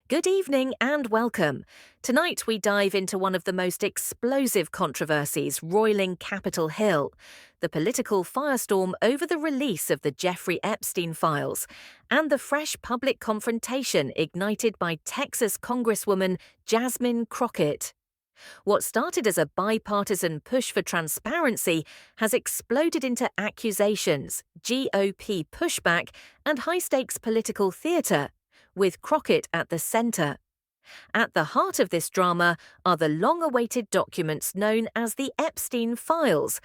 Good evening and welcome. Tonight we dive into one of the most explosive controversies roiling Capitol Hill, the political firestorm over the release of the Jeffrey Epstein files, and the fresh public confrontation ignited by Texas Congresswoman Jasmine Crockett. What started as a bipartisan push for transparency has exploded into accusations, GOP pushback, and high-stakes political theatre, with Crockett at the centre. At the heart of this drama are the long-awaited documents known as the Epstein Files,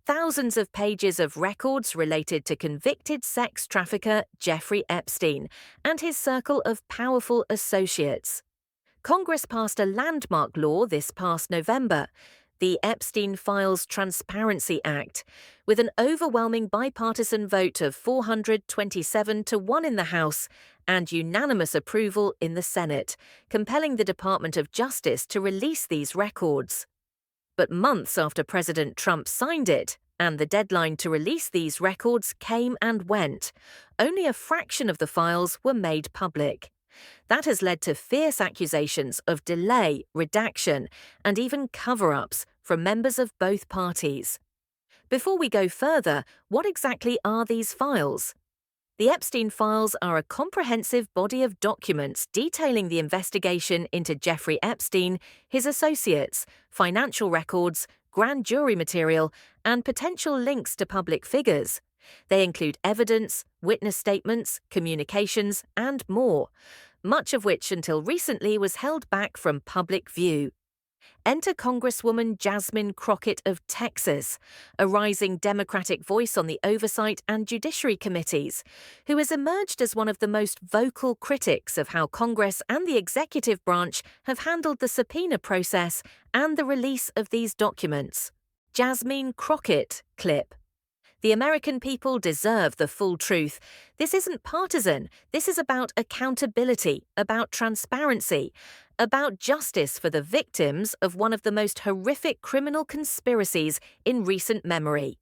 thousands of pages of records related to convicted sex trafficker Jeffrey Epstein and his circle of powerful associates. Congress passed a landmark law this past November, the Epstein Files Transparency Act, with an overwhelming bipartisan vote of 427 to 1 in the House and unanimous approval in the Senate, compelling the Department of Justice to release these records. But months after President Trump signed it, and the deadline to release these records came and went, only a fraction of the files were made public. That has led to fierce accusations of delay, redaction, and even cover-ups from members of both parties. Before we go further, what exactly are these files? The Epstein Files are a comprehensive body of documents detailing the investigation into Jeffrey Epstein, his associates, financial records, grand jury material, and potential links to public figures. They include evidence, witness statements, communications, and more, much of which until recently was held back from public view. Enter Congresswoman Jasmine Crockett of Texas, a rising Democratic voice on the Oversight and Judiciary Committees, who has emerged as one of the most vocal critics of how Congress and the executive branch have handled the subpoena process and the release of these documents. Jasmine Crockett clip. The American people deserve the full truth. This isn't partisan. This is about accountability, about transparency, about justice for the victims of one of the most horrific criminal conspiracies in recent memory.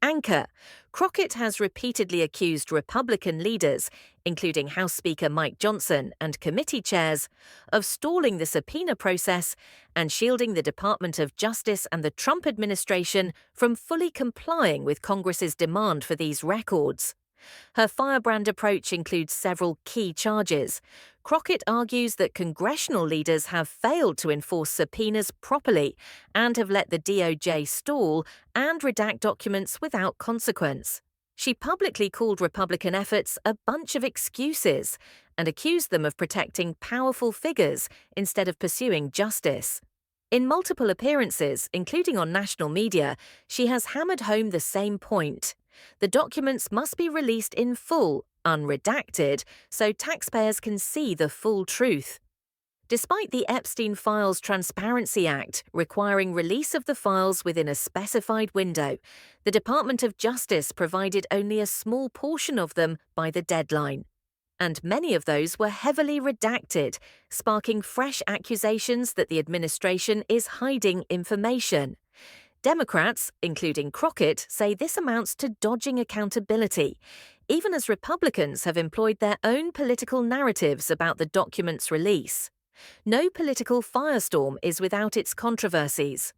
Anchor. Crockett has repeatedly accused Republican leaders, including House Speaker Mike Johnson and committee chairs, of stalling the subpoena process and shielding the Department of Justice and the Trump administration from fully complying with Congress's demand for these records. Her firebrand approach includes several key charges. Crockett argues that congressional leaders have failed to enforce subpoenas properly and have let the DOJ stall and redact documents without consequence. She publicly called Republican efforts a bunch of excuses and accused them of protecting powerful figures instead of pursuing justice. In multiple appearances, including on national media, she has hammered home the same point. The documents must be released in full, unredacted, so taxpayers can see the full truth. Despite the Epstein Files Transparency Act requiring release of the files within a specified window, the Department of Justice provided only a small portion of them by the deadline. And many of those were heavily redacted, sparking fresh accusations that the administration is hiding information. Democrats, including Crockett, say this amounts to dodging accountability, even as Republicans have employed their own political narratives about the document's release. No political firestorm is without its controversies.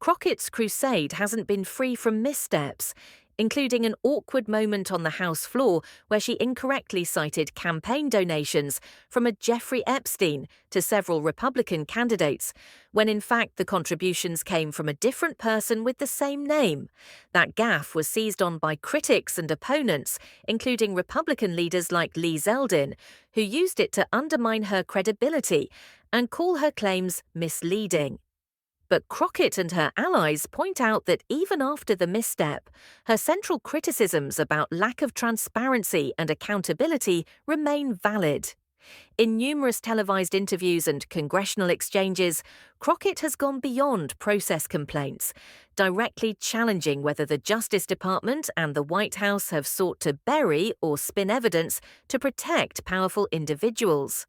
Crockett's crusade hasn't been free from missteps, including an awkward moment on the House floor where she incorrectly cited campaign donations from a Jeffrey Epstein to several Republican candidates, when in fact the contributions came from a different person with the same name. That gaffe was seized on by critics and opponents, including Republican leaders like Lee Zeldin, who used it to undermine her credibility and call her claims misleading. But Crockett and her allies point out that even after the misstep, her central criticisms about lack of transparency and accountability remain valid. In numerous televised interviews and congressional exchanges, Crockett has gone beyond process complaints, directly challenging whether the Justice Department and the White House have sought to bury or spin evidence to protect powerful individuals.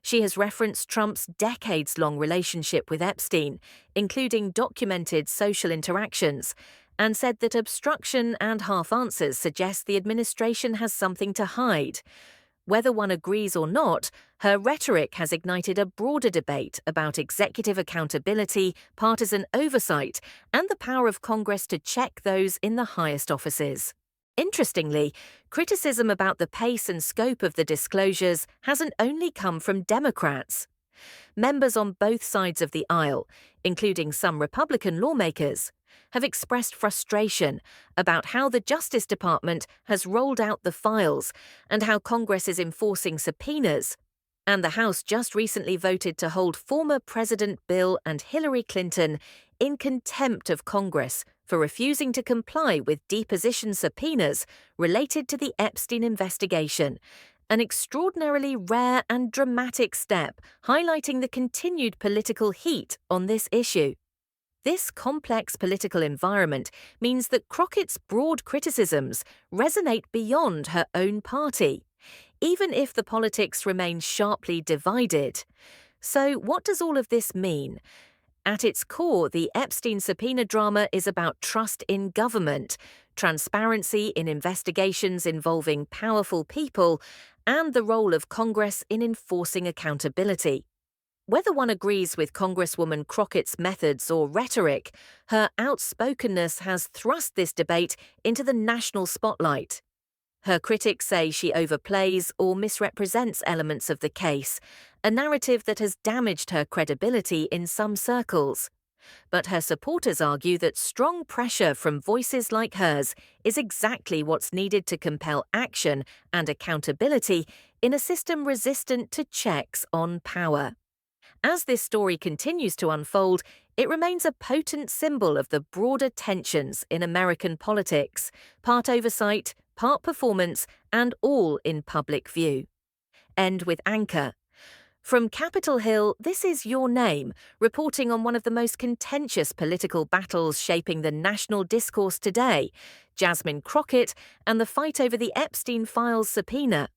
She has referenced Trump's decades-long relationship with Epstein, including documented social interactions, and said that obstruction and half answers suggest the administration has something to hide. Whether one agrees or not, her rhetoric has ignited a broader debate about executive accountability, partisan oversight, and the power of Congress to check those in the highest offices. Interestingly, criticism about the pace and scope of the disclosures hasn't only come from Democrats. Members on both sides of the aisle, including some Republican lawmakers, have expressed frustration about how the Justice Department has rolled out the files and how Congress is enforcing subpoenas. And the House just recently voted to hold former President Bill and Hillary Clinton in contempt of Congress for refusing to comply with deposition subpoenas related to the Epstein investigation, an extraordinarily rare and dramatic step highlighting the continued political heat on this issue. This complex political environment means that Crockett's broad criticisms resonate beyond her own party, even if the politics remain sharply divided. So, what does all of this mean? At its core, the Epstein subpoena drama is about trust in government, transparency in investigations involving powerful people, and the role of Congress in enforcing accountability. Whether one agrees with Congresswoman Crockett's methods or rhetoric, her outspokenness has thrust this debate into the national spotlight. Her critics say she overplays or misrepresents elements of the case, a narrative that has damaged her credibility in some circles. But her supporters argue that strong pressure from voices like hers is exactly what's needed to compel action and accountability in a system resistant to checks on power. As this story continues to unfold, it remains a potent symbol of the broader tensions in American politics, part oversight, part performance, and all in public view. End with Anchor. From Capitol Hill, this is Your Name, reporting on one of the most contentious political battles shaping the national discourse today, Jasmine Crockett and the fight over the Epstein Files subpoena.